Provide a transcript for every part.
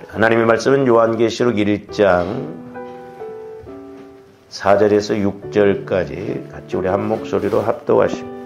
하나님의 말씀은 요한계시록 1장 4절에서 6절까지 같이 우리 한 목소리로 합독하십니다.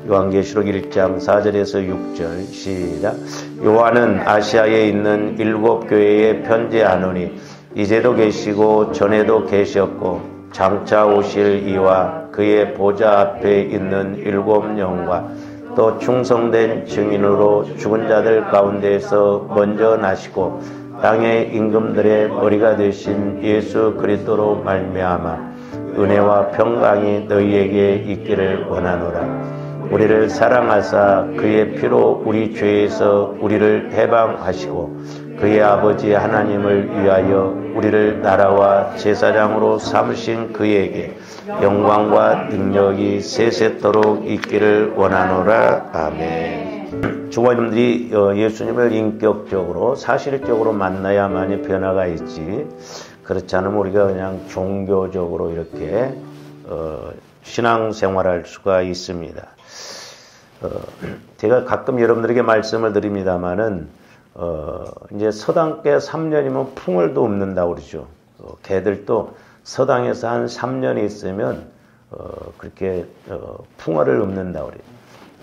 요한계시록 1장 4절에서 6절 시작. 요한은 아시아에 있는 7 교회에 편지하노니 이제도 계시고 전에도 계셨고 장차 오실 이와 그의 보좌 앞에 있는 7 영과 또 충성된 증인으로 죽은 자들 가운데에서 먼저 나시고 땅의 임금들의 머리가 되신 예수 그리스도로 말미암아 은혜와 평강이 너희에게 있기를 원하노라. 우리를 사랑하사 그의 피로 우리 죄에서 우리를 해방하시고 그의 아버지 하나님을 위하여 우리를 나라와 제사장으로 삼으신 그에게 영광과 능력이 세세토록 있기를 원하노라. 아멘. 주관님들이 예수님을 인격적으로 사실적으로 만나야만이 변화가 있지, 그렇지 않으면 우리가 그냥 종교적으로 이렇게 신앙생활할 수가 있습니다. 제가 가끔 여러분들에게 말씀을 드립니다마는 이제 서당께 3년이면 풍을도 읊는다고 그러죠. 개들도 서당에서 한 3년이 있으면 그렇게 풍어를 읊는다고 그래요.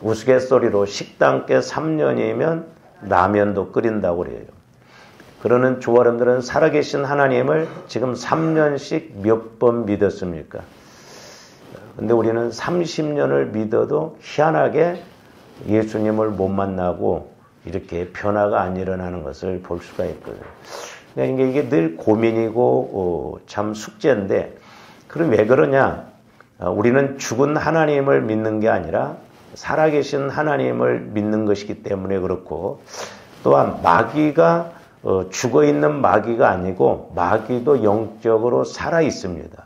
우스갯소리로 식당께 3년이면 라면도 끓인다고 그래요. 그러는 조아름들은 살아계신 하나님을 지금 3년씩 몇 번 믿었습니까? 근데 우리는 30년을 믿어도 희한하게 예수님을 못 만나고 이렇게 변화가 안 일어나는 것을 볼 수가 있거든요. 그러니까 이게 늘 고민이고 참 숙제인데, 그럼 왜 그러냐? 우리는 죽은 하나님을 믿는 게 아니라 살아계신 하나님을 믿는 것이기 때문에 그렇고, 또한 마귀가 죽어있는 마귀가 아니고 마귀도 영적으로 살아있습니다.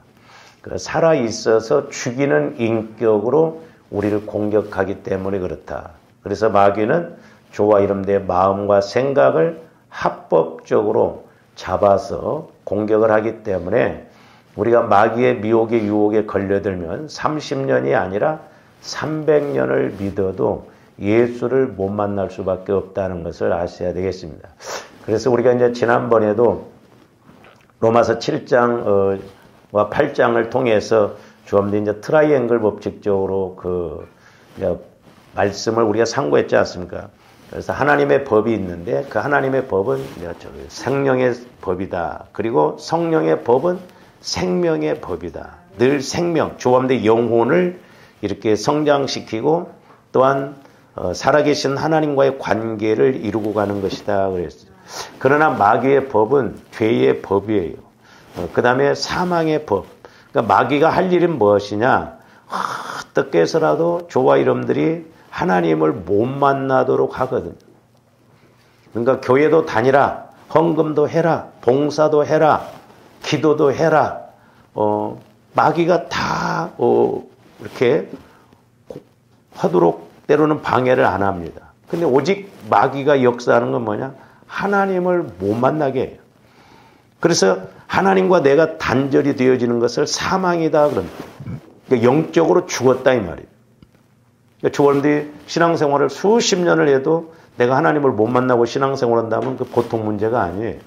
살아있어서 죽이는 인격으로 우리를 공격하기 때문에 그렇다. 그래서 마귀는 저와 여러분들의 마음과 생각을 합법적으로 잡아서 공격을 하기 때문에 우리가 마귀의 미혹의 유혹에 걸려들면 30년이 아니라 300년을 믿어도 예수를 못 만날 수밖에 없다는 것을 아셔야 되겠습니다. 그래서 우리가 이제 지난번에도 로마서 7장 와 8장을 통해서 주님들이 이제 트라이앵글 법칙적으로 이제 말씀을 우리가 상고했지 않습니까? 그래서 하나님의 법이 있는데 그 하나님의 법은 이제 생명의 법이다. 그리고 성령의 법은 생명의 법이다. 늘 생명, 주님들의 영혼을 이렇게 성장시키고 또한 살아계신 하나님과의 관계를 이루고 가는 것이다. 그랬어요. 그러나 마귀의 법은 죄의 법이에요. 그 다음에 사망의 법. 그러니까 마귀가 할 일은 무엇이냐? 어떻게 해서라도 저와 여러분들이 하나님을 못 만나도록 하거든요. 그러니까 교회도 다니라, 헌금도 해라, 봉사도 해라, 기도도 해라. 마귀가 다 이렇게 하도록 때로는 방해를 안 합니다. 근데 오직 마귀가 역사하는 건 뭐냐? 하나님을 못 만나게 해요. 그래서 하나님과 내가 단절이 되어지는 것을 사망이다 그럽니다. 그러니까 영적으로 죽었다 이 말이에요. 그러니까 조원들이 신앙생활을 수십 년을 해도 내가 하나님을 못 만나고 신앙생활을 한다면 그 보통 문제가 아니에요.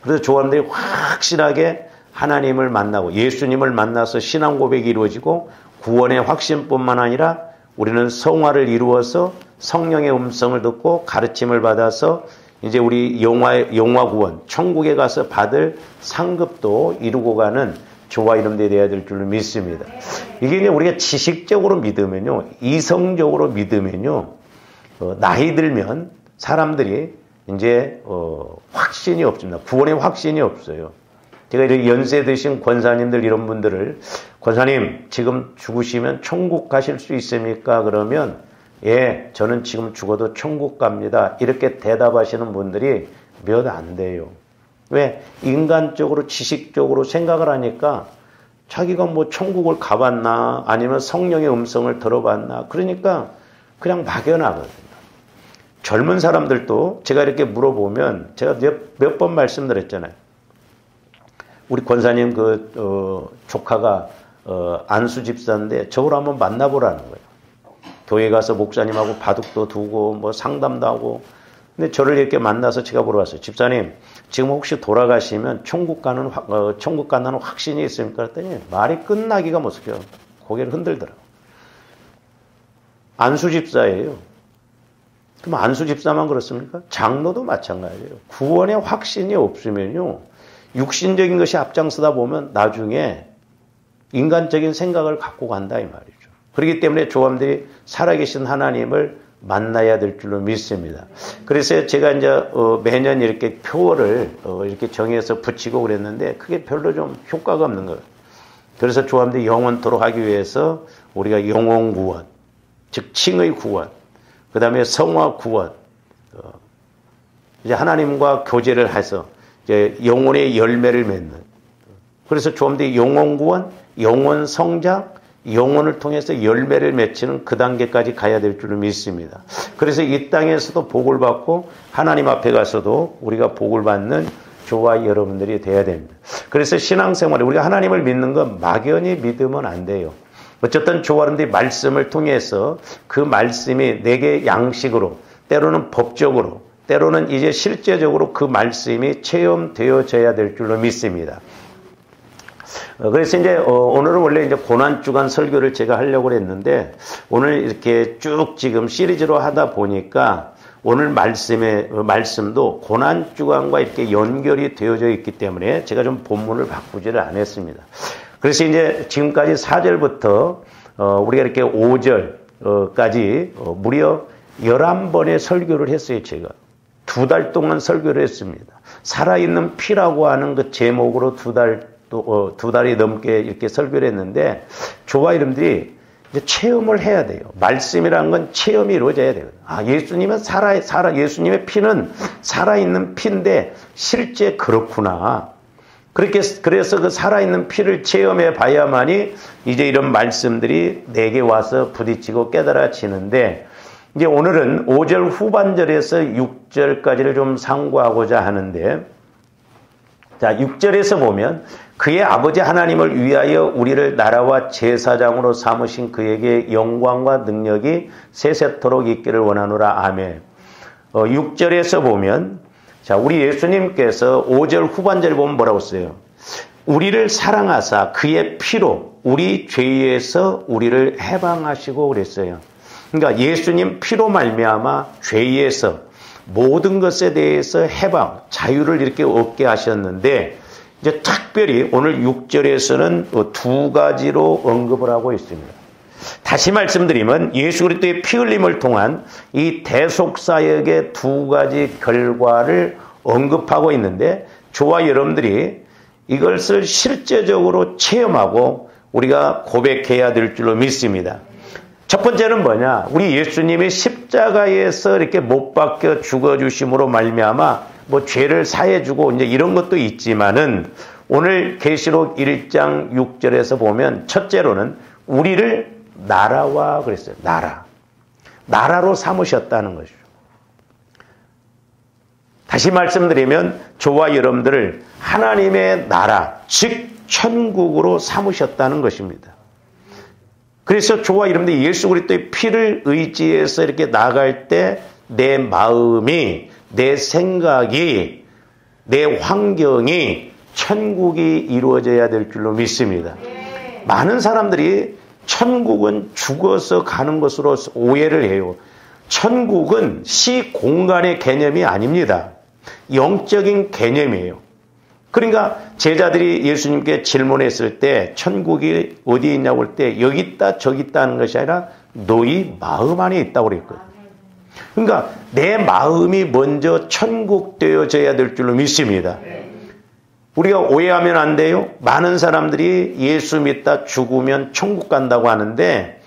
그래서 조원들이 확실하게 하나님을 만나고 예수님을 만나서 신앙 고백이 이루어지고 구원의 확신뿐만 아니라 우리는 성화를 이루어서 성령의 음성을 듣고 가르침을 받아서 이제 우리 영화 구원, 천국에 가서 받을 상급도 이루고 가는 저와 여러분들이 되어야 될 줄 믿습니다. 이게 이제 우리가 지식적으로 믿으면요, 이성적으로 믿으면요, 나이 들면 사람들이 이제 확신이 없습니다. 구원의 확신이 없어요. 제가 이렇게 연세 드신 권사님들 이런 분들을 권사님 지금 죽으시면 천국 가실 수 있습니까? 그러면 예, 저는 지금 죽어도 천국 갑니다. 이렇게 대답하시는 분들이 몇 안 돼요. 왜? 인간적으로 지식적으로 생각을 하니까 자기가 뭐 천국을 가봤나 아니면 성령의 음성을 들어봤나 그러니까 그냥 막연하거든요. 젊은 사람들도 제가 이렇게 물어보면 제가 몇 번 말씀드렸잖아요. 우리 권사님 조카가 안수 집사인데 저걸 한번 만나보라는 거예요. 교회 가서 목사님하고 바둑도 두고 뭐 상담도 하고 근데 저를 이렇게 만나서 제가 물어봤어요. 집사님, 지금 혹시 돌아가시면 천국 간다는 확신이 있습니까? 그랬더니 말이 끝나기가 무섭게요. 고개를 흔들더라고요. 안수 집사예요. 그럼 안수 집사만 그렇습니까? 장로도 마찬가지예요. 구원의 확신이 없으면요, 육신적인 것이 앞장서다 보면 나중에 인간적인 생각을 갖고 간다 이 말이죠. 그렇기 때문에 조감들이 살아계신 하나님을 만나야 될 줄로 믿습니다. 그래서 제가 이제 매년 이렇게 표어를 이렇게 정해서 붙이고 그랬는데 그게 별로 좀 효과가 없는 거예요. 그래서 조감들이 영원토록 하기 위해서 우리가 영혼 구원, 즉 칭의 구원, 그 다음에 성화 구원, 이제 하나님과 교제를 해서 이제 영혼의 열매를 맺는. 그래서 조감들이 영혼 구원, 영혼 성장, 영혼을 통해서 열매를 맺히는 그 단계까지 가야 될 줄을 믿습니다. 그래서 이 땅에서도 복을 받고 하나님 앞에 가서도 우리가 복을 받는 저와 여러분들이 돼야 됩니다. 그래서 신앙생활에 우리가 하나님을 믿는 건 막연히 믿으면 안 돼요. 어쨌든 저와 여러분들이 말씀을 통해서 그 말씀이 내게 양식으로, 때로는 법적으로, 때로는 이제 실제적으로 그 말씀이 체험되어져야 될 줄로 믿습니다. 그래서 이제 오늘은 원래 이제 고난주간 설교를 제가 하려고 했는데 오늘 이렇게 쭉 지금 시리즈로 하다 보니까 오늘 말씀도 고난주간과 이렇게 연결이 되어져 있기 때문에 제가 좀 본문을 바꾸지를 않았습니다. 그래서 이제 지금까지 4절부터 우리가 이렇게 5절까지 무려 11번의 설교를 했어요, 제가. 2달 동안 설교를 했습니다. 살아있는 피라고 하는 그 제목으로 2달이 넘게 이렇게 설교를 했는데, 저와 여러분들이 이제 체험을 해야 돼요. 말씀이라는 건 체험이 이루어져야 돼요. 예수님은 예수님의 피는 살아있는 피인데, 실제 그렇구나. 그래서 그 살아있는 피를 체험해 봐야만이 이제 이런 말씀들이 내게 와서 부딪히고 깨달아지는데, 이제 오늘은 5절 후반절에서 6절까지를 좀 상고하고자 하는데, 자, 6절에서 보면 그의 아버지 하나님을 위하여 우리를 나라와 제사장으로 삼으신 그에게 영광과 능력이 세세토록 있기를 원하노라. 아멘. 6절에서 보면, 자, 우리 예수님께서 5절 후반절 보면 뭐라고 써요? 우리를 사랑하사 그의 피로 우리 죄에서 우리를 해방하시고 그랬어요. 그러니까 예수님 피로 말미암아 죄에서 모든 것에 대해서 해방, 자유를 이렇게 얻게 하셨는데, 이제 특별히 오늘 6절에서는 2가지로 언급을 하고 있습니다. 다시 말씀드리면 예수 그리스도의 피 흘림을 통한 이 대속사역의 2가지 결과를 언급하고 있는데, 저와 여러분들이 이것을 실제적으로 체험하고 우리가 고백해야 될 줄로 믿습니다. 첫 번째는 뭐냐? 우리 예수님이 십자가에서 이렇게 못 박혀 죽어주심으로 말미암아 뭐 죄를 사해주고 이제 이런 것도 있지만은 오늘 계시록 1장 6절에서 보면 첫째로는 우리를 나라와 그랬어요. 나라로 삼으셨다는 것이죠. 다시 말씀드리면 저와 여러분들을 하나님의 나라, 즉 천국으로 삼으셨다는 것입니다. 그래서 저와 여러분들이 예수 그리스도의 피를 의지해서 이렇게 나갈 때 내 마음이, 내 생각이, 내 환경이 천국이 이루어져야 될 줄로 믿습니다. 많은 사람들이 천국은 죽어서 가는 것으로 오해를 해요. 천국은 시공간의 개념이 아닙니다. 영적인 개념이에요. 그러니까 제자들이 예수님께 질문했을 때 천국이 어디에 있냐고 할 때 여기 있다 저기 있다는 것이 아니라 너희 마음 안에 있다고 그랬거든요. 그러니까 내 마음이 먼저 천국 되어져야 될 줄로 믿습니다. 우리가 오해하면 안 돼요. 많은 사람들이 예수 믿다 죽으면 천국 간다고 하는데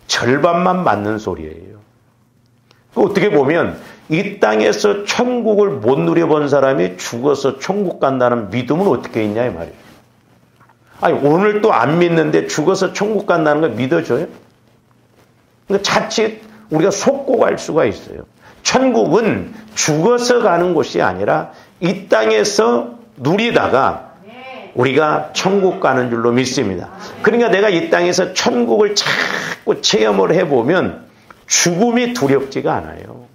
절반만 맞는 소리예요. 어떻게 보면 이 땅에서 천국을 못 누려본 사람이 죽어서 천국 간다는 믿음은 어떻게 있냐 이 말이에요. 아니 오늘 또 안 믿는데 죽어서 천국 간다는 걸 믿어줘요? 그러니까 자칫 우리가 속고 갈 수가 있어요. 천국은 죽어서 가는 곳이 아니라 이 땅에서 누리다가 우리가 천국 가는 줄로 믿습니다. 그러니까 내가 이 땅에서 천국을 자꾸 체험을 해보면 죽음이 두렵지가 않아요.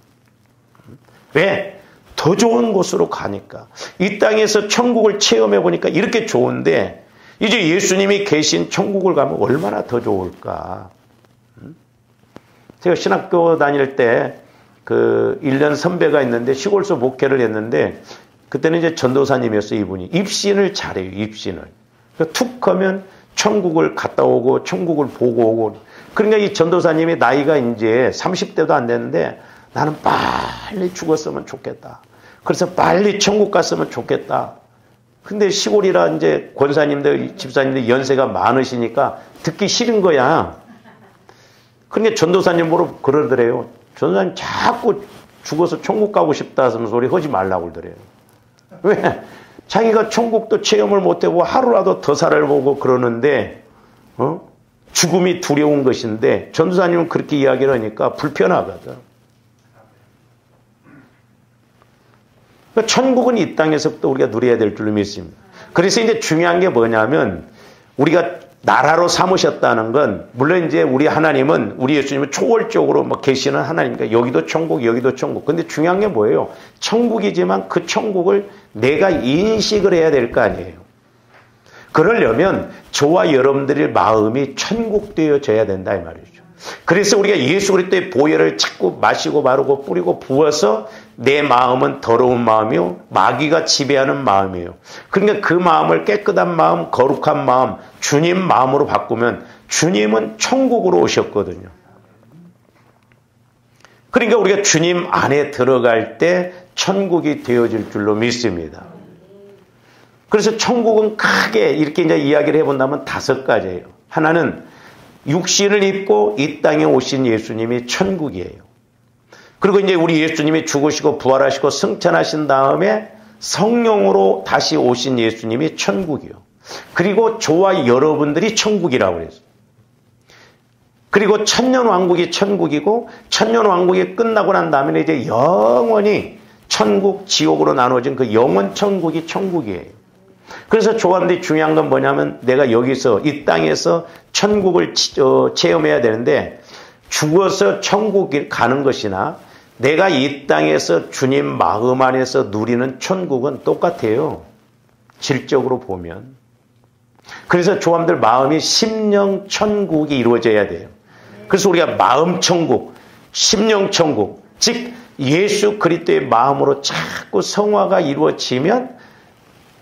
왜? 더 좋은 곳으로 가니까. 이 땅에서 천국을 체험해 보니까 이렇게 좋은데 이제 예수님이 계신 천국을 가면 얼마나 더 좋을까. 제가 신학교 다닐 때 그 1년 선배가 있는데 시골서 목회를 했는데 그때는 이제 전도사님이었어요. 이분이. 입신을 잘해요. 입신을. 그러니까 툭 하면 천국을 갔다 오고 천국을 보고 오고. 그러니까 이 전도사님이 나이가 이제 30대도 안 됐는데 나는 빨리 죽었으면 좋겠다. 그래서 빨리 천국 갔으면 좋겠다. 근데 시골이라 이제 권사님들, 집사님들 연세가 많으시니까 듣기 싫은 거야. 그러니까 전도사님 보러 그러더래요. 전도사님 자꾸 죽어서 천국 가고 싶다 하면서 소리 하지 말라고 그러더래요. 왜? 자기가 천국도 체험을 못하고 하루라도 더 살아보고 그러는데 죽음이 두려운 것인데 전도사님은 그렇게 이야기를 하니까 불편하거든. 그러니까 천국은 이 땅에서부터 우리가 누려야 될 줄로 믿습니다. 그래서 이제 중요한 게 뭐냐면 우리가 나라로 삼으셨다는 건 물론 이제 우리 하나님은 우리 예수님은 초월적으로 뭐 계시는 하나님이니까 여기도 천국 여기도 천국. 근데 중요한 게 뭐예요? 천국이지만 그 천국을 내가 인식을 해야 될 거 아니에요. 그러려면 저와 여러분들의 마음이 천국되어져야 된다 이 말이죠. 그래서 우리가 예수 그리스도의 보혈을 자꾸 마시고 바르고 뿌리고 부어서 내 마음은 더러운 마음이요 마귀가 지배하는 마음이에요. 그러니까 그 마음을 깨끗한 마음, 거룩한 마음, 주님 마음으로 바꾸면 주님은 천국으로 오셨거든요. 그러니까 우리가 주님 안에 들어갈 때 천국이 되어질 줄로 믿습니다. 그래서 천국은 크게 이렇게 이제 이야기를 해본다면 5가지예요. 하나는 육신을 입고 이 땅에 오신 예수님이 천국이에요. 그리고 이제 우리 예수님이 죽으시고 부활하시고 승천하신 다음에 성령으로 다시 오신 예수님이 천국이요. 그리고 저와 여러분들이 천국이라고 그랬어요. 그리고 천년왕국이 천국이고 천년왕국이 끝나고 난 다음에 이제 영원히 천국, 지옥으로 나눠진 그 영원 천국이 천국이에요. 그래서 조합들이 중요한 건 뭐냐면 내가 여기서 이 땅에서 천국을 체험해야 되는데 죽어서 천국에 가는 것이나 내가 이 땅에서 주님 마음 안에서 누리는 천국은 똑같아요. 질적으로 보면. 그래서 조합들 마음이 심령 천국이 이루어져야 돼요. 그래서 우리가 마음 천국, 심령 천국, 즉 예수 그리스도의 마음으로 자꾸 성화가 이루어지면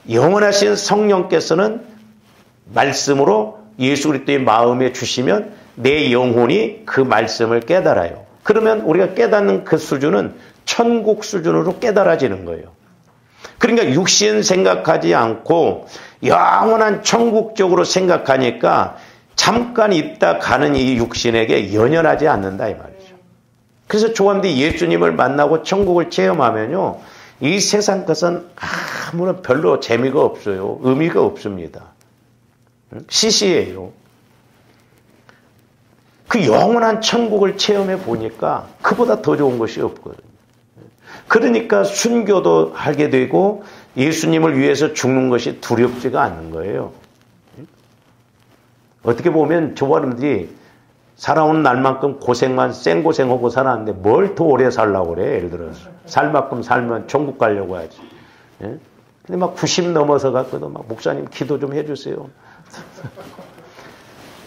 영원하신 성령께서는 말씀으로 예수 그리스도의 마음에 주시면 내 영혼이 그 말씀을 깨달아요. 그러면 우리가 깨닫는 그 수준은 천국 수준으로 깨달아지는 거예요. 그러니까 육신 생각하지 않고 영원한 천국적으로 생각하니까 잠깐 있다 가는 이 육신에게 연연하지 않는다 이 말이죠. 그래서 조합들이 예수님을 만나고 천국을 체험하면요. 이 세상 것은 아무런 별로 재미가 없어요. 의미가 없습니다. 시시해요. 그 영원한 천국을 체험해 보니까 그보다 더 좋은 것이 없거든요. 그러니까 순교도 하게 되고 예수님을 위해서 죽는 것이 두렵지가 않는 거예요. 어떻게 보면 저 사람들이 살아오는 날만큼 고생만 생고생하고 살았는데 뭘 더 오래 살라고 그래. 예를 들어서 살 만큼 살면 천국 가려고 하지. 예? 근데 막 90 넘어서 갔거든. 막 목사님 기도 좀 해주세요.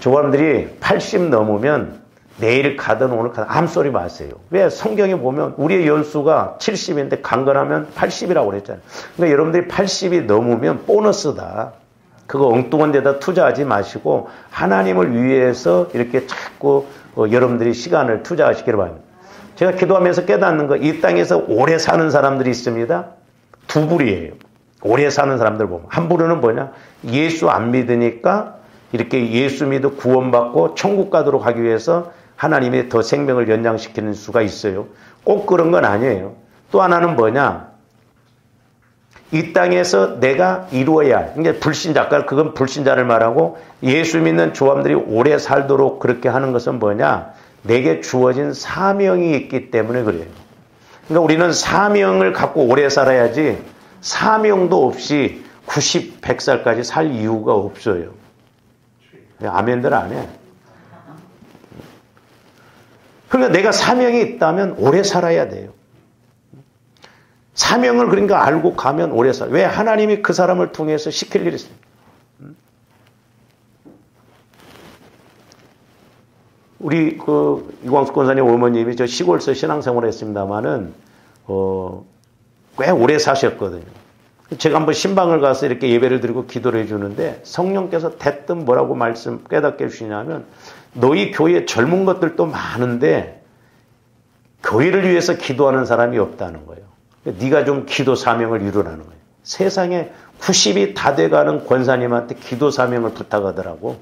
저 사람들이 80 넘으면 내일 가든 오늘 가든 아무 소리 마세요. 왜? 성경에 보면 우리의 연수가 70인데 강건하면 80이라고 그랬잖아요. 그러니까 여러분들이 80이 넘으면 보너스다. 그거 엉뚱한 데다 투자하지 마시고 하나님을 위해서 이렇게 자꾸 여러분들이 시간을 투자하시기를 바랍니다. 제가 기도하면서 깨닫는 거, 이 땅에서 오래 사는 사람들이 있습니다. 두 부류예요. 오래 사는 사람들 보면. 한 부류는 뭐냐? 예수 안 믿으니까 이렇게 예수 믿어 구원받고 천국 가도록 하기 위해서 하나님이 더 생명을 연장시키는 수가 있어요. 꼭 그런 건 아니에요. 또 하나는 뭐냐? 이 땅에서 내가 이루어야 할, 그러니까 불신자, 그건 불신자를 말하고 예수 믿는 조함들이 오래 살도록 그렇게 하는 것은 뭐냐? 내게 주어진 사명이 있기 때문에 그래요. 그러니까 우리는 사명을 갖고 오래 살아야지 사명도 없이 90, 100살까지 살 이유가 없어요. 아멘들 안 해. 그러니까 내가 사명이 있다면 오래 살아야 돼요. 사명을 그러니까 알고 가면 오래 살. 왜? 하나님이 그 사람을 통해서 시킬 일이 있습니다. 우리 이광수 권사님 어머님이 저 시골서 신앙생활을 했습니다마는 꽤 오래 사셨거든요. 제가 한번 신방을 가서 이렇게 예배를 드리고 기도를 해주는데 성령께서 대뜸 뭐라고 깨닫게 해주시냐면 너희 교회에 젊은 것들도 많은데 교회를 위해서 기도하는 사람이 없다는 거예요. 네가 좀 기도 사명을 이루라는 거예요. 세상에 90이 다 돼가는 권사님한테 기도 사명을 부탁하더라고.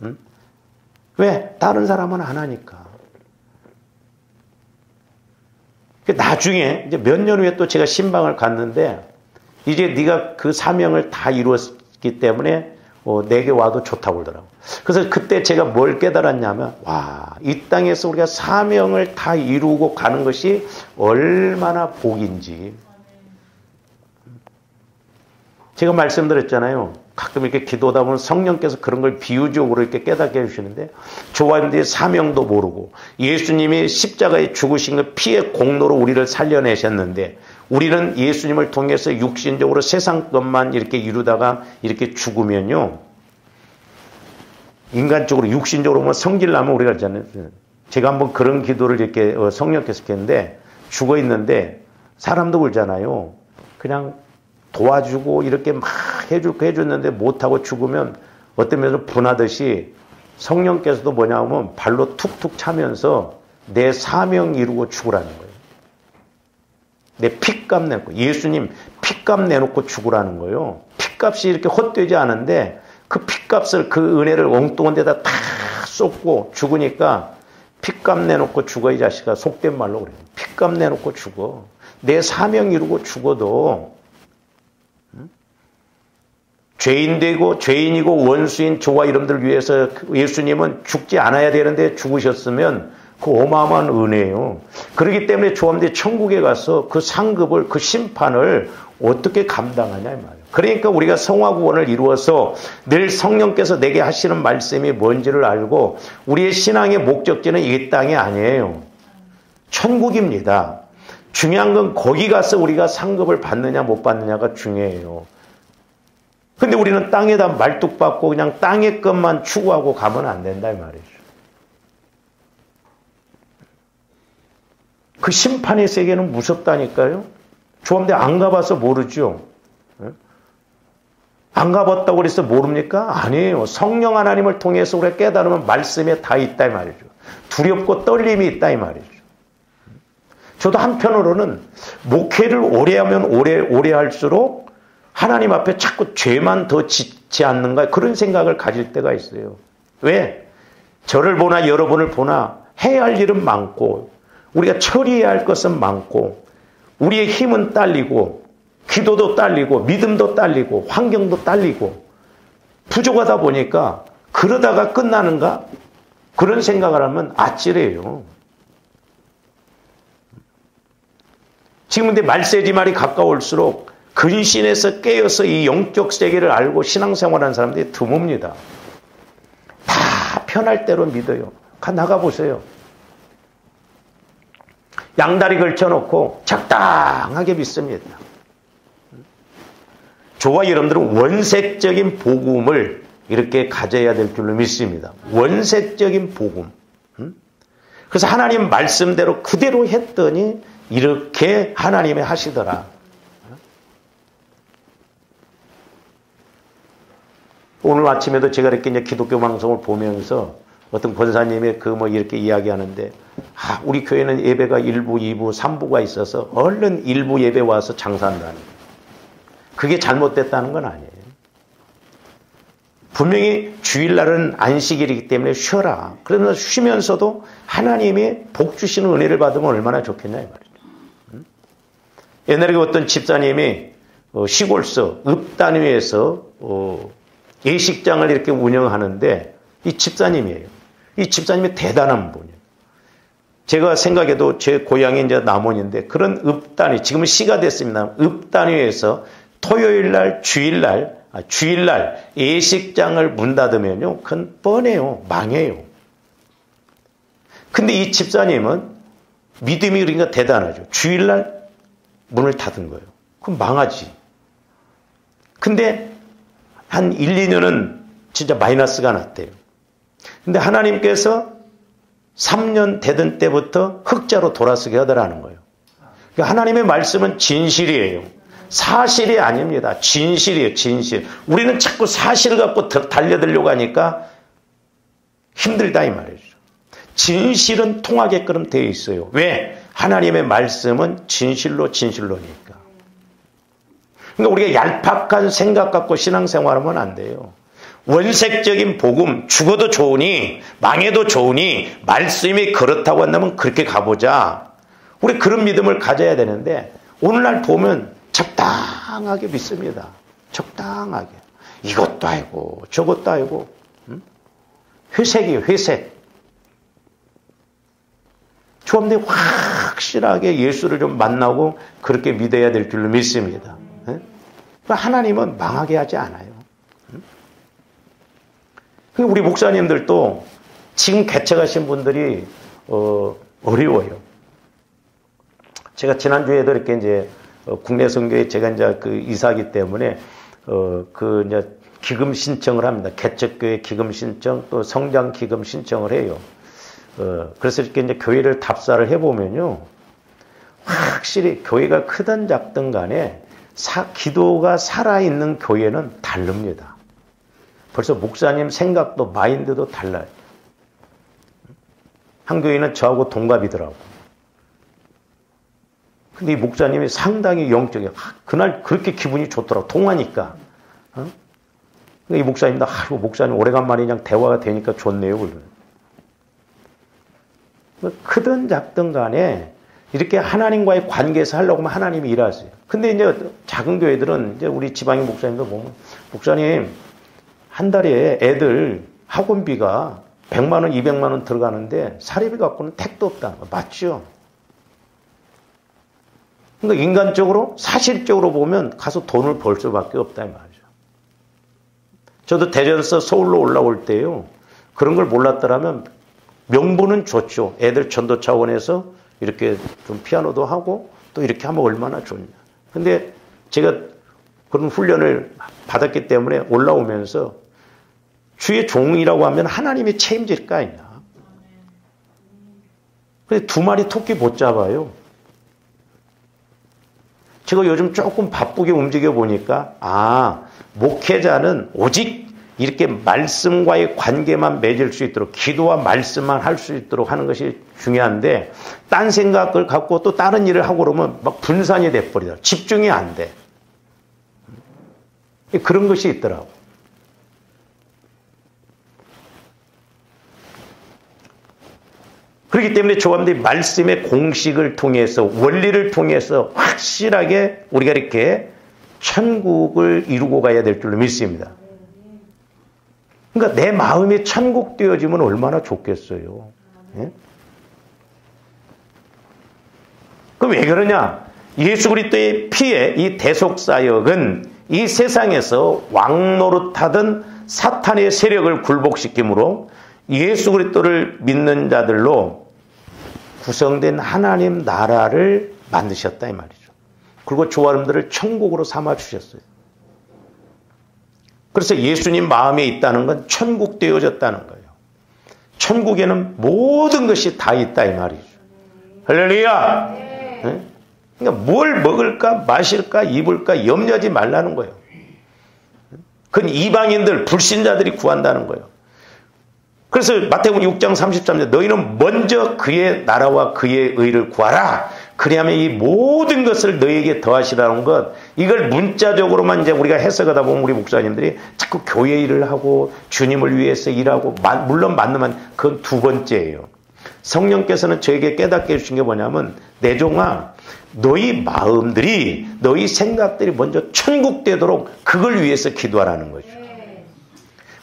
응? 왜? 다른 사람은 안 하니까. 나중에 이제 몇 년 후에 또 제가 신방을 갔는데 이제 네가 그 사명을 다 이루었기 때문에 내게 와도 좋다고 그러더라고. 그래서 그때 제가 뭘 깨달았냐면 와, 이 땅에서 우리가 사명을 다 이루고 가는 것이 얼마나 복인지. 제가 말씀드렸잖아요. 가끔 이렇게 기도하다 보면 성령께서 그런 걸 비유적으로 이렇게 깨닫게 해주시는데 조화님들이 사명도 모르고 예수님이 십자가에 죽으신 그 피의 공로로 우리를 살려내셨는데 우리는 예수님을 통해서 육신적으로 세상 것만 이렇게 이루다가 이렇게 죽으면요. 인간적으로 육신적으로 뭐 성질나면 우리가 있잖아요. 제가 한번 그런 기도를 이렇게 성령께서 했는데 죽어 있는데 사람도 그러잖아요. 그냥 도와주고 이렇게 막 해줬는데 못하고 죽으면 어떤 면에서 분하듯이 성령께서도 뭐냐면 발로 툭툭 차면서 내 사명 이루고 죽으라는 거예요. 내 피값 내놓고 예수님 피값 내놓고 죽으라는 거예요. 피값이 이렇게 헛되지 않은데 그 피값을 그 은혜를 엉뚱한 데다 다 쏟고 죽으니까 피값 내놓고 죽어 이 자식아 속된 말로 그래요. 피값 내놓고 죽어. 내 사명 이루고 죽어도 죄인이고 원수인 저와 여러분들 위해서 예수님은 죽지 않아야 되는데 죽으셨으면 그 어마어마한 은혜예요. 그렇기 때문에 조함대 천국에 가서 그 상급을 그 심판을 어떻게 감당하냐 이 말이에요. 그러니까 우리가 성화구원을 이루어서 늘 성령께서 내게 하시는 말씀이 뭔지를 알고 우리의 신앙의 목적지는 이 땅이 아니에요. 천국입니다. 중요한 건 거기 가서 우리가 상급을 받느냐 못 받느냐가 중요해요. 근데 우리는 땅에다 말뚝 박고 그냥 땅의 것만 추구하고 가면 안 된다 이 말이죠. 그 심판의 세계는 무섭다니까요. 조함대 안 가봐서 모르죠. 안 가봤다고 그래서 모릅니까? 아니에요. 성령 하나님을 통해서 우리가 깨달으면 말씀에 다 있다 이 말이죠. 두렵고 떨림이 있다 이 말이죠. 저도 한편으로는 목회를 오래 하면 오래 할수록 하나님 앞에 자꾸 죄만 더 짓지 않는가 그런 생각을 가질 때가 있어요. 왜? 저를 보나 여러분을 보나 해야 할 일은 많고 우리가 처리해야 할 것은 많고 우리의 힘은 딸리고 기도도 딸리고 믿음도 딸리고 환경도 딸리고 부족하다 보니까 그러다가 끝나는가? 그런 생각을 하면 아찔해요. 지금 근데 말세지 말이 가까울수록 근신에서 깨어서 이 영적 세계를 알고 신앙생활하는 사람들이 드뭅니다. 다 편할 대로 믿어요. 나가보세요. 양다리 걸쳐놓고 적당하게 믿습니다. 저와 여러분들은 원색적인 복음을 이렇게 가져야 될 줄로 믿습니다. 원색적인 복음. 그래서 하나님 말씀대로 그대로 했더니 이렇게 하나님이 하시더라. 오늘 아침에도 제가 이렇게 이제 기독교 방송을 보면서 어떤 권사님이 이렇게 이야기하는데, 우리 교회는 예배가 1부, 2부, 3부가 있어서 얼른 1부 예배 와서 장사한다는 거예요. 그게 잘못됐다는 건 아니에요. 분명히 주일날은 안식일이기 때문에 쉬어라. 그러면서 쉬면서도 하나님이 복 주시는 은혜를 받으면 얼마나 좋겠냐 이 말이죠. 옛날에 어떤 집사님이 시골서 읍단위에서 예식장을 이렇게 운영하는데 이 집사님이에요. 이 집사님이 대단한 분이에요. 제가 생각해도 제 고향이 이제 남원인데 그런 읍단위, 지금은 시가 됐습니다. 읍단위에서 토요일날, 주일날 예식장을 문 닫으면요, 그건 뻔해요. 망해요. 근데 이 집사님은 믿음이 그러니까 대단하죠. 주일날 문을 닫은 거예요. 그럼 망하지. 근데 한 1, 2년은 진짜 마이너스가 났대요. 근데 하나님께서 3년 되던 때부터 흑자로 돌아서게 하더라는 거예요. 그러니까 하나님의 말씀은 진실이에요. 사실이 아닙니다. 진실이에요. 진실. 우리는 자꾸 사실을 갖고 달려들려고 하니까 힘들다 이 말이죠. 진실은 통하게끔 되어 있어요. 왜? 하나님의 말씀은 진실로니까. 그러니까 우리가 얄팍한 생각 갖고 신앙생활하면 안 돼요. 원색적인 복음, 죽어도 좋으니 망해도 좋으니 말씀이 그렇다고 한다면 그렇게 가보자. 우리 그런 믿음을 가져야 되는데 오늘날 보면 적당하게 믿습니다. 적당하게. 이것도 아니고 저것도 아니고 회색이에요. 회색. 조금더 확실하게 예수를 좀 만나고 그렇게 믿어야 될 줄로 믿습니다. 하나님은 망하게 하지 않아요. 우리 목사님들도 지금 개척하신 분들이 어려워요. 제가 지난주에도 이렇게 이제 국내 선교에 제가 이제 그 이사하기 때문에 그 이제 기금 신청을 합니다. 개척교회 기금 신청 또 성장 기금 신청을 해요. 그래서 이렇게 이제 교회를 답사를 해보면요. 확실히 교회가 크든 작든 간에 기도가 살아있는 교회는 다릅니다. 벌써 목사님 생각도 마인드도 달라요. 한 교회는 저하고 동갑이더라고. 근데 이 목사님이 상당히 영적이에요. 그날 그렇게 기분이 좋더라고. 통하니까. 이 목사님도 아이고 목사님 오래간만에 그냥 대화가 되니까 좋네요. 크든 작든 간에 이렇게 하나님과의 관계에서 하려고 하면 하나님이 일하세요. 근데 이제 작은 교회들은 이제 우리 지방의 목사님도 보면 목사님 한 달에 애들 학원비가 100만 원, 200만 원 들어가는데 사례비 갖고는 택도 없다. 맞죠? 그러니까 인간적으로 사실적으로 보면 가서 돈을 벌 수밖에 없다 이 말이죠. 저도 대전에서 서울로 올라올 때요. 그런 걸 몰랐더라면 명분은 좋죠. 애들 전도차원에서 이렇게 좀 피아노도 하고 또 이렇게 하면 얼마나 좋냐. 근데 제가 그런 훈련을 받았기 때문에 올라오면서 주의 종이라고 하면 하나님이 책임질 거 아니냐. 근데 2마리 토끼 못 잡아요. 제가 요즘 조금 바쁘게 움직여 보니까 목회자는 오직 이렇게 말씀과의 관계만 맺을 수 있도록 기도와 말씀만 할 수 있도록 하는 것이 중요한데 딴 생각을 갖고 또 다른 일을 하고 그러면 막 분산이 돼버리더라고요. 집중이 안 돼. 그런 것이 있더라고요. 그렇기 때문에 조합들이 말씀의 공식을 통해서 원리를 통해서 확실하게 우리가 이렇게 천국을 이루고 가야 될 줄로 믿습니다. 그러니까 내 마음이 천국 되어지면 얼마나 좋겠어요. 예? 그럼 왜 그러냐? 예수 그리스도의 피의 이 대속사역은 이 세상에서 왕노릇하던 사탄의 세력을 굴복시키므로 예수 그리스도를 믿는 자들로 구성된 하나님 나라를 만드셨다 이 말이죠. 그리고 조아름들을 천국으로 삼아 주셨어요. 그래서 예수님 마음에 있다는 건 천국 되어졌다는 거예요. 천국에는 모든 것이 다 있다 이 말이죠. 할렐루야. 네? 그러니까 뭘 먹을까 마실까 입을까 염려하지 말라는 거예요. 그건 이방인들 불신자들이 구한다는 거예요. 그래서 마태복음 6장 33절 너희는 먼저 그의 나라와 그의 의를 구하라. 그리하면 이 모든 것을 너희에게 더하시라는 것. 이걸 문자적으로만 이제 우리가 해석하다 보면 우리 목사님들이 자꾸 교회 일을 하고 주님을 위해서 일하고 물론 맞는 말 그건 두 번째예요. 성령께서는 저에게 깨닫게 해주신 게 뭐냐면 내 종아 너희 마음들이 너희 생각들이 먼저 천국 되도록 그걸 위해서 기도하라는 거죠.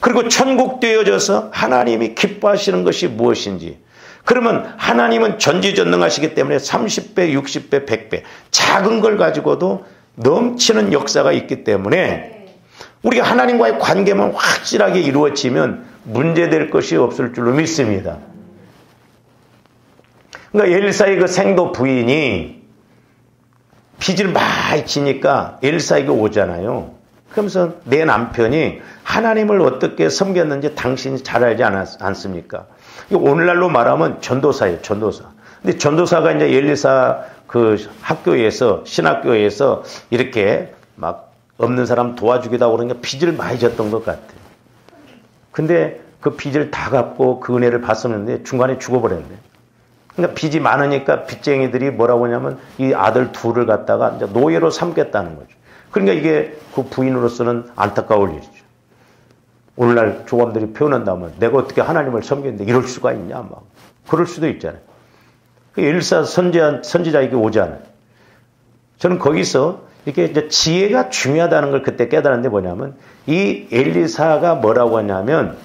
그리고 천국 되어져서 하나님이 기뻐하시는 것이 무엇인지 그러면 하나님은 전지전능하시기 때문에 30배, 60배, 100배 작은 걸 가지고도 넘치는 역사가 있기 때문에 우리가 하나님과의 관계만 확실하게 이루어지면 문제될 것이 없을 줄로 믿습니다. 그러니까 엘사의 그 생도 부인이 빚을 많이 지니까 엘사에게 오잖아요. 그러면서 내 남편이 하나님을 어떻게 섬겼는지 당신이 잘 알지 않습니까? 오늘날로 말하면 전도사예요, 전도사. 근데 전도사가 이제 엘리사 그 학교에서, 신학교에서 이렇게 막 없는 사람 도와주기도 하고 그러니까 빚을 많이 졌던 것 같아요. 근데 그 빚을 다 갚고 그 은혜를 받았는데 중간에 죽어버렸네. 그러니까 빚이 많으니까 빚쟁이들이 뭐라고 하냐면 이 아들 둘을 갖다가 이제 노예로 삼겠다는 거죠. 그러니까 이게 그 부인으로서는 안타까울 일이죠. 오늘날 조감들이 표현한다면 내가 어떻게 하나님을 섬기는데 이럴 수가 있냐 막 그럴 수도 있잖아요. 엘사 선지자에게 오잖아요. 저는 거기서 이렇게 이제 지혜가 중요하다는 걸 그때 깨달았는데 뭐냐면 이 엘리사가 뭐라고 하냐면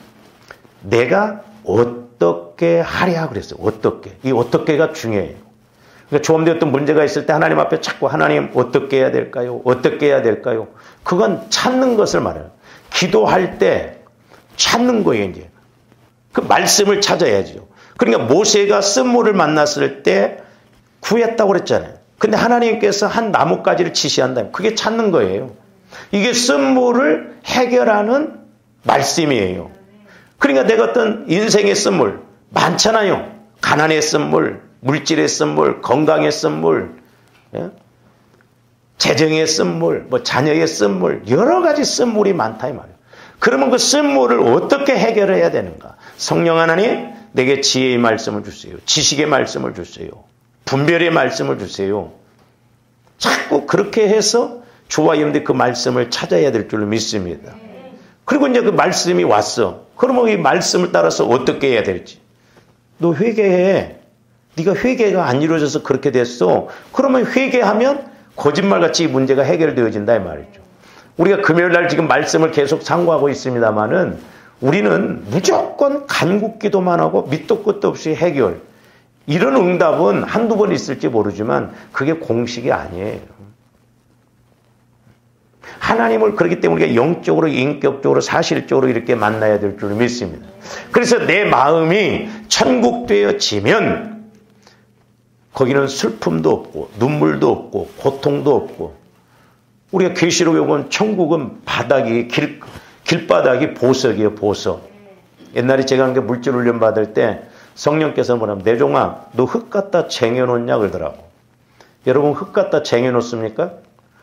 내가 어떻게 하랴 그랬어요. 어떻게. 이 어떻게가 중요해요. 그러니까 조감대 어떤 문제가 있을 때 하나님 앞에 자꾸 하나님 어떻게 해야 될까요? 어떻게 해야 될까요? 그건 찾는 것을 말해요. 기도할 때 찾는 거예요, 이제. 그 말씀을 찾아야죠. 그러니까 모세가 쓴물을 만났을 때 구했다고 그랬잖아요. 근데 하나님께서 한 나뭇가지를 지시한다면 그게 찾는 거예요. 이게 쓴물을 해결하는 말씀이에요. 그러니까 내가 어떤 인생의 쓴물 많잖아요. 가난의 쓴물, 물질의 쓴물, 건강의 쓴물, 재정의 쓴물, 뭐 자녀의 쓴물, 여러 가지 쓴물이 많다 이 말이에요. 그러면 그 쓴물을 어떻게 해결해야 되는가? 성령 하나님 내게 지혜의 말씀을 주세요. 지식의 말씀을 주세요. 분별의 말씀을 주세요. 자꾸 그렇게 해서 주와 여러분들이 그 말씀을 찾아야 될 줄로 믿습니다. 그리고 이제 그 말씀이 왔어. 그러면 이 말씀을 따라서 어떻게 해야 될지. 너 회개해. 네가 회개가 안 이루어져서 그렇게 됐어. 그러면 회개하면 거짓말같이 이 문제가 해결되어진다 이 말이죠. 우리가 금요일날 지금 말씀을 계속 상고하고 있습니다마는 우리는 무조건 간국기도만 하고 밑도 끝도 없이 해결. 이런 응답은 한두 번 있을지 모르지만 그게 공식이 아니에요. 하나님을 그렇기 때문에 우리가 영적으로, 인격적으로, 사실적으로 이렇게 만나야 될 줄 믿습니다. 그래서 내 마음이 천국되어지면 거기는 슬픔도 없고 눈물도 없고 고통도 없고 우리가 계시록에 보면 천국은 바닥이 길바닥이 보석이에요. 보석. 옛날에 제가 물질 훈련 받을 때 성령께서 뭐냐면 내 종아 너 흙 갖다 쟁여놓냐 그러더라고. 여러분 흙 갖다 쟁여놓습니까?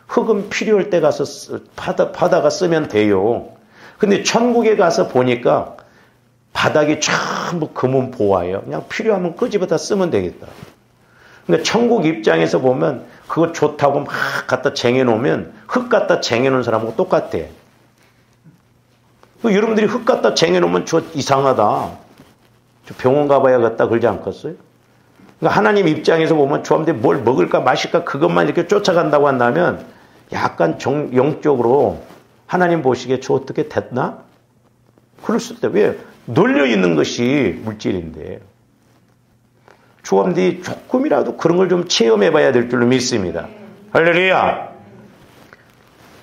흙은 필요할 때 가서 파다가 쓰면 돼요. 근데 천국에 가서 보니까 바닥이 전부 금은 보화예요. 그냥 필요하면 끄집어다 쓰면 되겠다. 그러니까 천국 입장에서 보면 그거 좋다고 막 갖다 쟁여놓으면 흙 갖다 쟁여놓은 사람하고 똑같아. 여러분들이 흙 갖다 쟁여놓으면 저 이상하다. 저 병원 가봐야겠다 그러지 않겠어요? 그러니까 하나님 입장에서 보면 저한테 뭘 먹을까 마실까 그것만 이렇게 쫓아간다고 한다면 약간 영적으로 하나님 보시기에 저 어떻게 됐나? 그럴 수 있다. 왜? 놀려있는 것이 물질인데. 조감들이 조금이라도 그런 걸 좀 체험해봐야 될 줄로 믿습니다. 할렐루야.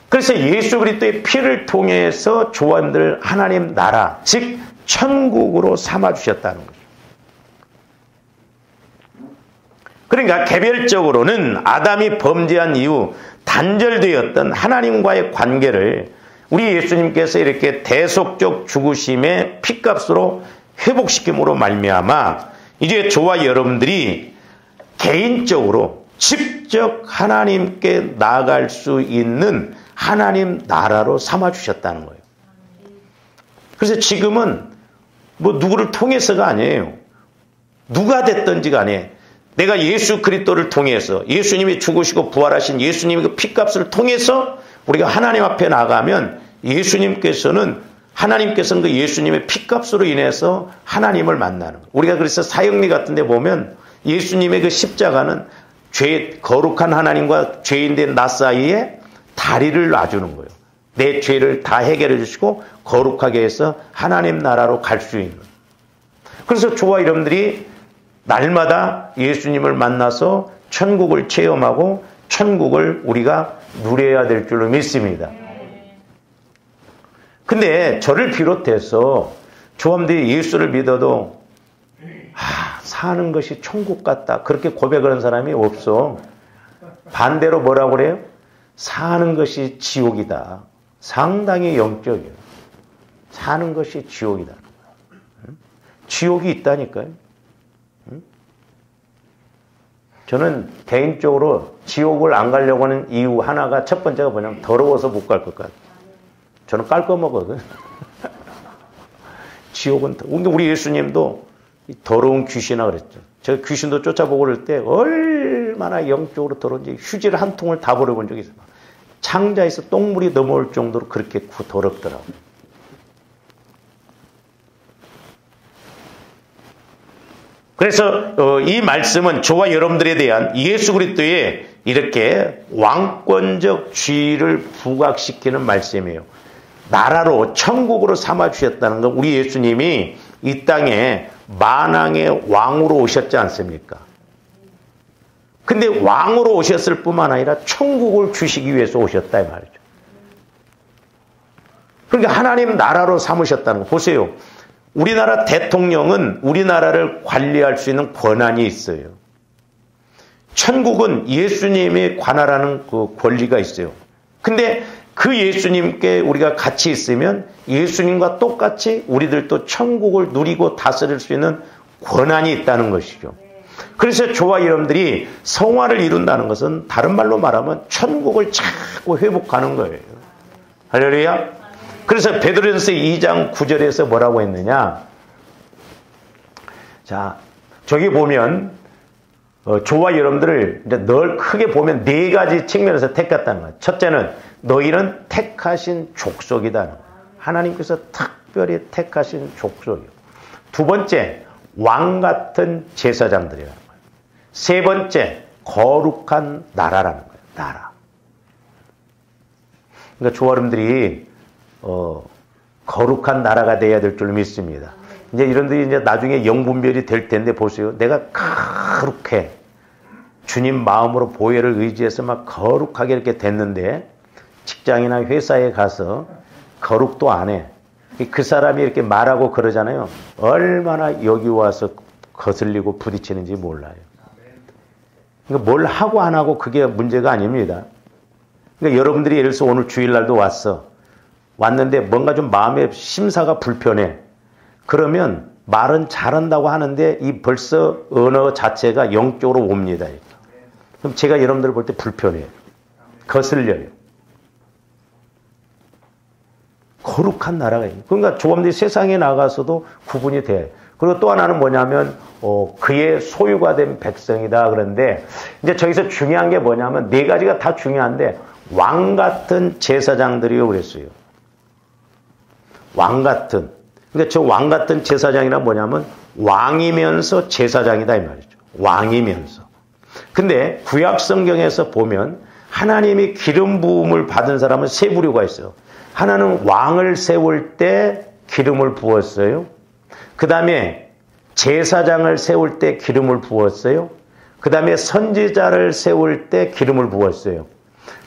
그래서 예수 그리스도의 피를 통해서 조감들 하나님 나라, 즉 천국으로 삼아주셨다는 거죠. 그러니까 개별적으로는 아담이 범죄한 이후 단절되었던 하나님과의 관계를 우리 예수님께서 이렇게 대속적 죽으심의 피값으로 회복시킴으로 말미암아 이제 저와 여러분들이 개인적으로 직접 하나님께 나아갈 수 있는 하나님 나라로 삼아주셨다는 거예요. 그래서 지금은 뭐 누구를 통해서가 아니에요. 누가 됐든지가 아니에요. 내가 예수 그리스도를 통해서 예수님이 죽으시고 부활하신 예수님의 그 피값을 통해서 우리가 하나님 앞에 나가면 하나님께서는 그 예수님의 피값으로 인해서 하나님을 만나는 거예요. 우리가 그래서 사형리 같은 데 보면 예수님의 그 십자가는 거룩한 하나님과 죄인된 나 사이에 다리를 놔주는 거예요. 내 죄를 다 해결해 주시고 거룩하게 해서 하나님 나라로 갈 수 있는. 그래서 저와 여러분들이 날마다 예수님을 만나서 천국을 체험하고 천국을 우리가 누려야 될 줄로 믿습니다. 근데 저를 비롯해서 조함들이 예수를 믿어도 사는 것이 천국 같다 그렇게 고백하는 사람이 없어. 반대로 뭐라고 그래요? 사는 것이 지옥이다. 상당히 영적이에요. 사는 것이 지옥이다. 지옥이 있다니까요. 저는 개인적으로 지옥을 안 가려고 하는 이유 하나가 첫 번째가 뭐냐면 더러워서 못 갈 것 같아요. 저는 깔끔하거든. 지옥은, 근데 우리 예수님도 더러운 귀신이라 그랬죠. 제가 귀신도 쫓아보고 그럴 때 얼마나 영적으로 더러운지 휴지를 한 통을 다 버려본 적이 있어요. 창자에서 똥물이 넘어올 정도로 그렇게 더럽더라고요. 그래서 이 말씀은 저와 여러분들에 대한 예수 그리스도의 이렇게 왕권적 지위를 부각시키는 말씀이에요. 나라로 천국으로 삼아주셨다는 건 우리 예수님이 이 땅에 만왕의 왕으로 오셨지 않습니까? 근데 왕으로 오셨을 뿐만 아니라 천국을 주시기 위해서 오셨다 이 말이죠. 그러니까 하나님 나라로 삼으셨다는 거 보세요. 우리나라 대통령은 우리나라를 관리할 수 있는 권한이 있어요. 천국은 예수님이 관할하는 그 권리가 있어요. 근데 그 예수님께 우리가 같이 있으면 예수님과 똑같이 우리들도 천국을 누리고 다스릴 수 있는 권한이 있다는 것이죠. 그래서 저와 여러분들이 성화를 이룬다는 것은 다른 말로 말하면 천국을 자꾸 회복하는 거예요. 할렐루야. 그래서 베드로전서 2장 9절에서 뭐라고 했느냐. 자, 저기 보면 저와 여러분들을 이제 늘 크게 보면 네 가지 측면에서 택했다는 거예요. 첫째는 너희는 택하신 족속이다. 하나님께서 특별히 택하신 족속이요. 두 번째, 왕 같은 제사장들이라는 거예요. 세 번째, 거룩한 나라라는 거예요. 나라. 그러니까 저와 여러분들이 거룩한 나라가 돼야 될 줄 믿습니다. 이제 이런들이 이제 나중에 영분별이 될 텐데 보세요. 내가 거룩해. 주님 마음으로 보혈을 의지해서 막 거룩하게 이렇게 됐는데 직장이나 회사에 가서 거룩도 안 해. 그 사람이 이렇게 말하고 그러잖아요. 얼마나 여기 와서 거슬리고 부딪히는지 몰라요. 그러니까 뭘 하고 안 하고 그게 문제가 아닙니다. 그러니까 여러분들이 예를 들어서 오늘 주일날도 왔는데 뭔가 좀 마음의 심사가 불편해. 그러면 말은 잘한다고 하는데 이 벌써 언어 자체가 영적으로 옵니다. 그럼 제가 여러분들 볼 때 불편해요. 거슬려요. 거룩한 나라가 있어요. 그러니까 조금들이 세상에 나가서도 구분이 돼. 그리고 또 하나는 뭐냐면 그의 소유가 된 백성이다. 그런데 이제 저기서 중요한 게 뭐냐면 네 가지가 다 중요한데 왕 같은 제사장들이요 그랬어요. 왕 같은. 그러니까 저 왕 같은 제사장이란 뭐냐면 왕이면서 제사장이다 이 말이죠. 왕이면서. 근데 구약 성경에서 보면 하나님이 기름 부음을 받은 사람은 세 부류가 있어요. 하나는 왕을 세울 때 기름을 부었어요. 그 다음에 제사장을 세울 때 기름을 부었어요. 그 다음에 선지자를 세울 때 기름을 부었어요.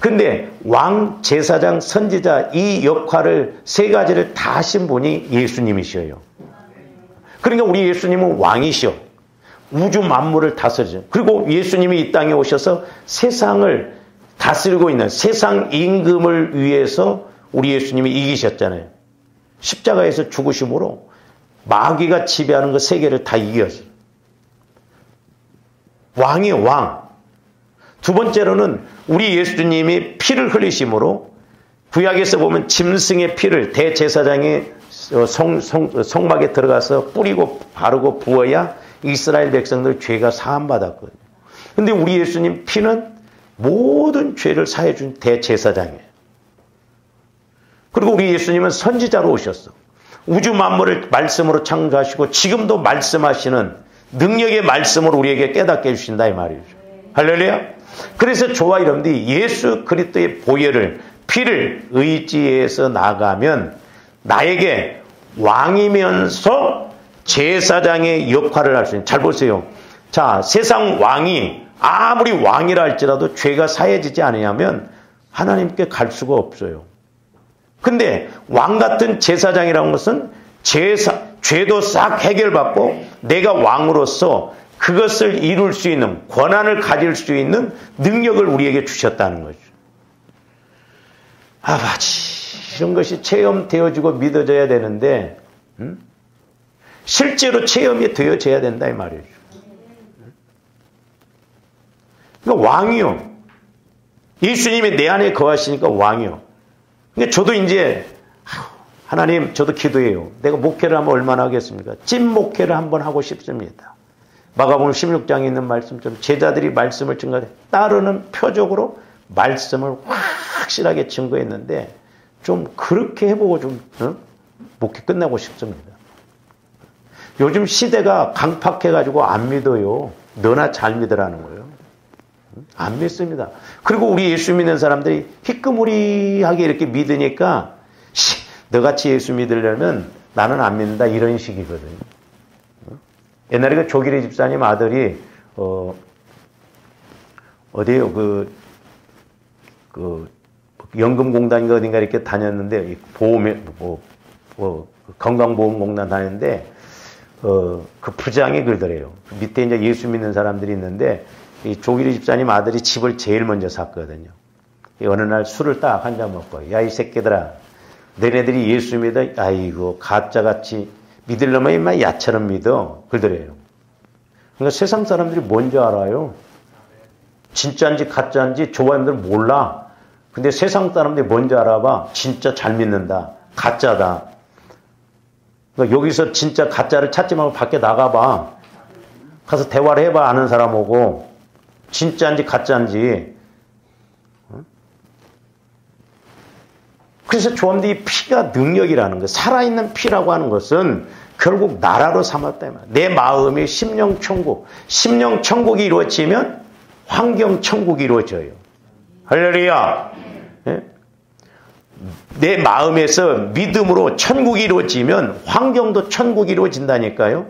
근데 왕, 제사장, 선지자 이 역할을 세 가지를 다 하신 분이 예수님이셔요. 그러니까 우리 예수님은 왕이셔. 우주 만물을 다스리죠. 그리고 예수님이 이 땅에 오셔서 세상을 다스리고 있는 세상 임금을 위해서 우리 예수님이 이기셨잖아요. 십자가에서 죽으심으로 마귀가 지배하는 그 세계를 다 이겼어요. 왕이요, 왕. 두 번째로는 우리 예수님이 피를 흘리심으로 구약에서 보면 짐승의 피를 대제사장이 성막에 들어가서 뿌리고 바르고 부어야 이스라엘 백성들 죄가 사함받았거든요. 근데 우리 예수님 피는 모든 죄를 사해준 대제사장이에요. 그리고 우리 예수님은 선지자로 오셨어. 우주 만물을 말씀으로 창조하시고 지금도 말씀하시는 능력의 말씀으로 우리에게 깨닫게 해주신다 이 말이죠. 할렐루야. 그래서 저와 여러분들이 예수 그리스도의 보혈을 피를 의지해서 나가면 나에게 왕이면서 제사장의 역할을 할 수 있는. 잘 보세요. 자, 세상 왕이 아무리 왕이라 할지라도 죄가 사해지지 않으면 하나님께 갈 수가 없어요. 근데 왕 같은 제사장이라는 것은 죄도 싹 해결받고 내가 왕으로서 그것을 이룰 수 있는 권한을 가질 수 있는 능력을 우리에게 주셨다는 거죠. 아버지, 이런 것이 체험되어지고 믿어져야 되는데 실제로 체험이 되어져야 된다 이 말이죠. 그러니까 왕이요. 예수님이 내 안에 거하시니까 왕이요. 그러니까 저도 이제 하나님 저도 기도해요. 내가 목회를 하면 얼마나 하겠습니까? 찐 목회를 한번 하고 싶습니다. 마가복음 16장에 있는 말씀처럼 제자들이 말씀을 증거해 따르는 표적으로 말씀을 확실하게 증거했는데 좀 그렇게 해보고 좀 목회 끝나고 싶습니다. 요즘 시대가 강팍해가지고 안 믿어요. 너나 잘 믿으라는 거예요. 안 믿습니다. 그리고 우리 예수 믿는 사람들이 희끄무리하게 이렇게 믿으니까 너같이 예수 믿으려면 나는 안 믿는다 이런 식이거든요. 옛날에 그 조기래 집사님 아들이 어디에요? 그 연금공단인가 어딘가 이렇게 다녔는데 건강보험공단 다녔는데 그 부장이 그러더래요. 밑에 이제 예수 믿는 사람들이 있는데 이 조기래 집사님 아들이 집을 제일 먼저 샀거든요. 어느 날 술을 딱 한 잔 먹고 야 이 새끼들아 너네들이 예수 믿어? 아이고 가짜같이 믿으려면 인마 야처럼 믿어. 그러더래요. 그러니까 세상 사람들이 뭔지 알아요. 진짜인지 가짜인지 조화님들 몰라. 근데 세상 사람들이 뭔지 알아봐. 진짜 잘 믿는다. 가짜다. 그러니까 여기서 진짜 가짜를 찾지 말고 밖에 나가봐. 가서 대화를 해봐. 아는 사람하고. 진짜인지 가짜인지. 그래서 조함들이 피가 능력이라는 거, 살아있는 피라고 하는 것은 결국 나라로 삼았다. 내 마음이 심령천국, 심령천국이 이루어지면 환경천국이 이루어져요. 할렐루야. 네? 내 마음에서 믿음으로 천국이 이루어지면 환경도 천국이 이루어진다니까요.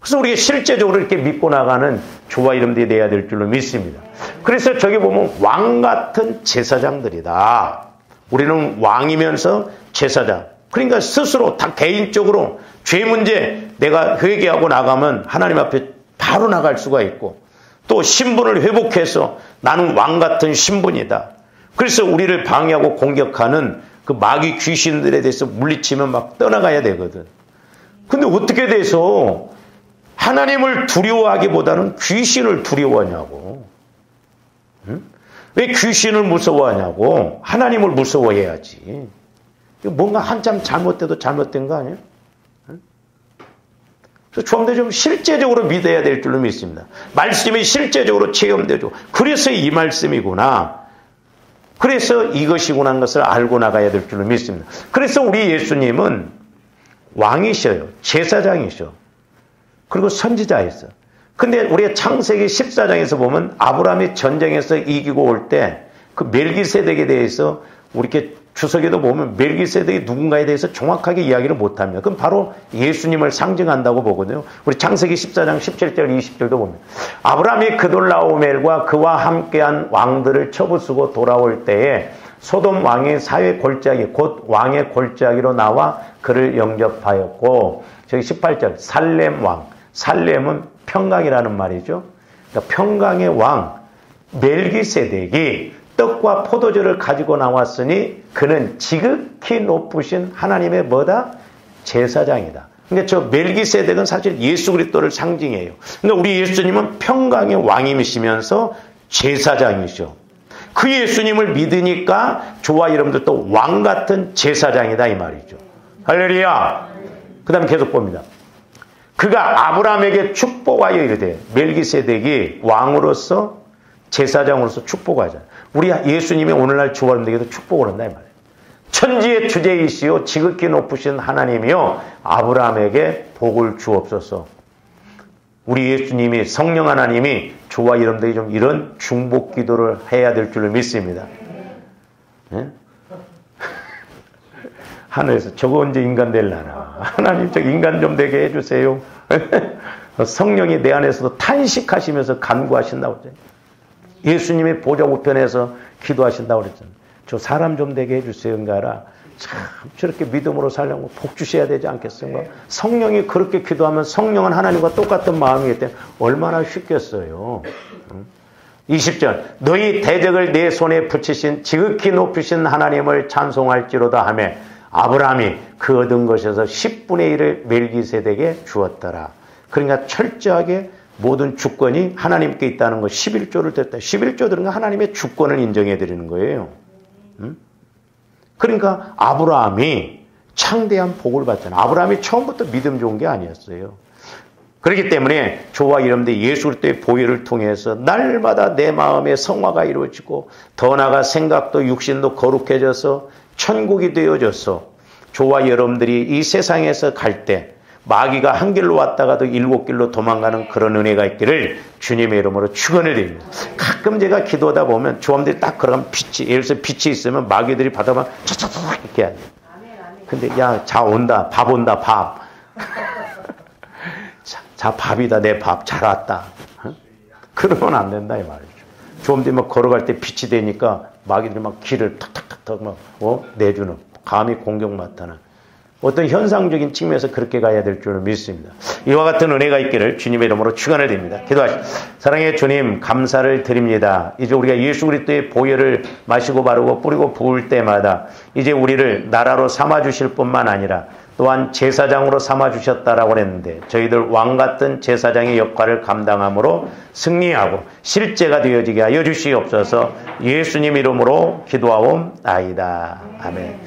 그래서 우리가 실제적으로 이렇게 믿고 나가는 조화 이름들이 돼야 될 줄로 믿습니다. 그래서 저기 보면 왕 같은 제사장들이다. 우리는 왕이면서 제사장. 그러니까 스스로 다 개인적으로 죄 문제 내가 회개하고 나가면 하나님 앞에 바로 나갈 수가 있고 또 신분을 회복해서 나는 왕 같은 신분이다. 그래서 우리를 방해하고 공격하는 그 마귀 귀신들에 대해서 물리치면 막 떠나가야 되거든. 근데 어떻게 돼서 하나님을 두려워하기보다는 귀신을 두려워하냐고. 응? 왜 귀신을 무서워하냐고. 하나님을 무서워해야지. 뭔가 한참 잘못돼도 잘못된 거 아니에요? 응? 그래서 조금더 좀 실제적으로 믿어야 될 줄로 믿습니다. 말씀이 실제적으로 체험되죠. 그래서 이 말씀이구나. 그래서 이것이구나 하는 것을 알고 나가야 될 줄로 믿습니다. 그래서 우리 예수님은 왕이셔요. 제사장이셔. 그리고 선지자였어. 근데 우리가 창세기 14장에서 보면 아브라함이 전쟁에서 이기고 올 때 그 멜기세덱에 대해서 우리 이렇게 주석에도 보면 멜기세덱이 누군가에 대해서 정확하게 이야기를 못합니다. 그럼 바로 예수님을 상징한다고 보거든요. 우리 창세기 14장 17절 20절도 보면 아브라함이 그돌라오멜과 그와 함께한 왕들을 쳐부수고 돌아올 때에 소돔 왕의 사회 골짜기 곧 왕의 골짜기로 나와 그를 영접하였고 저기 18절 살렘 왕 살렘은 평강이라는 말이죠. 그러니까 평강의 왕 멜기세덱이 떡과 포도주를 가지고 나왔으니 그는 지극히 높으신 하나님의 뭐다? 제사장이다. 그러니까 저 멜기세덱은 사실 예수 그리스도를 상징해요. 그러니까 우리 예수님은 평강의 왕이시면서 제사장이죠. 그 예수님을 믿으니까 저와 여러분들도 왕 같은 제사장이다 이 말이죠. 할렐루야. 그 다음에 계속 봅니다. 그가 아브라함에게 축복하여 이르되 멜기세덱이 왕으로서 제사장으로서 축복하잖아요. 우리 예수님이 오늘날 저와 여러분들에게도 축복을 한다 이 말이에요. 천지의 주제이시오 지극히 높으신 하나님이요 아브라함에게 복을 주옵소서. 우리 예수님이 성령 하나님이 저와 여러분들이 좀 이런 중복 기도를 해야 될 줄을 믿습니다. 네? 하늘에서 저거 언제 인간 될라나. 하나님 저 인간 좀 되게 해주세요. 성령이 내 안에서도 탄식하시면서 간구하신다고 그랬잖아요. 예수님이 보좌 우편에서 기도하신다고 그랬잖아요. 저 사람 좀 되게 해주세요. 그러니까 참 저렇게 믿음으로 살려면 복 주셔야 되지 않겠습니까? 성령이 그렇게 기도하면 성령은 하나님과 똑같은 마음이기 때문에 얼마나 쉽겠어요. 20절 너희 대적을 내 손에 붙이신 지극히 높으신 하나님을 찬송할지로다 하며 아브라함이 그 얻은 것에서 10분의 1을 멜기세덱에게 주었더라. 그러니까 철저하게 모든 주권이 하나님께 있다는 것. 11조를 드렸다. 11조 드린 건 하나님의 주권을 인정해 드리는 거예요. 그러니까 아브라함이 창대한 복을 받잖아요. 아브라함이 처음부터 믿음 좋은 게 아니었어요. 그렇기 때문에 저와 여러분들 예수 그리스도의 보혈을 통해서 날마다 내 마음의 성화가 이루어지고 더 나아가 생각도 육신도 거룩해져서 천국이 되어져서 저와 여러분들이 이 세상에서 갈 때 마귀가 한 길로 왔다가도 7길로 도망가는 그런 은혜가 있기를 주님의 이름으로 축원을 드립니다. 가끔 제가 기도하다 보면 조함들이 딱 걸어가면 빛이, 예를 들어서 빛이 있으면 마귀들이 받아보면 촥촥촥 이렇게 해야 돼. 근데 야, 자 온다, 밥 온다, 밥. 자, 밥이다, 내 밥. 잘 왔다. 어? 그러면 안 된다, 이 말이죠. 조함들이 막 걸어갈 때 빛이 되니까 마귀들이 막 길을 탁탁탁탁 막, 내주는, 감히 공격 맡아는. 어떤 현상적인 측면에서 그렇게 가야 될 줄을 믿습니다. 이와 같은 은혜가 있기를 주님의 이름으로 축원을 드립니다. 기도하시죠. 사랑의 주님 감사를 드립니다. 이제 우리가 예수 그리스도의 보혈을 마시고 바르고 뿌리고 부을 때마다 이제 우리를 나라로 삼아주실 뿐만 아니라 또한 제사장으로 삼아주셨다라고 했는데 저희들 왕같은 제사장의 역할을 감당함으로 승리하고 실제가 되어지게 하여 주시옵소서. 예수님 이름으로 기도하옵나이다. 아멘.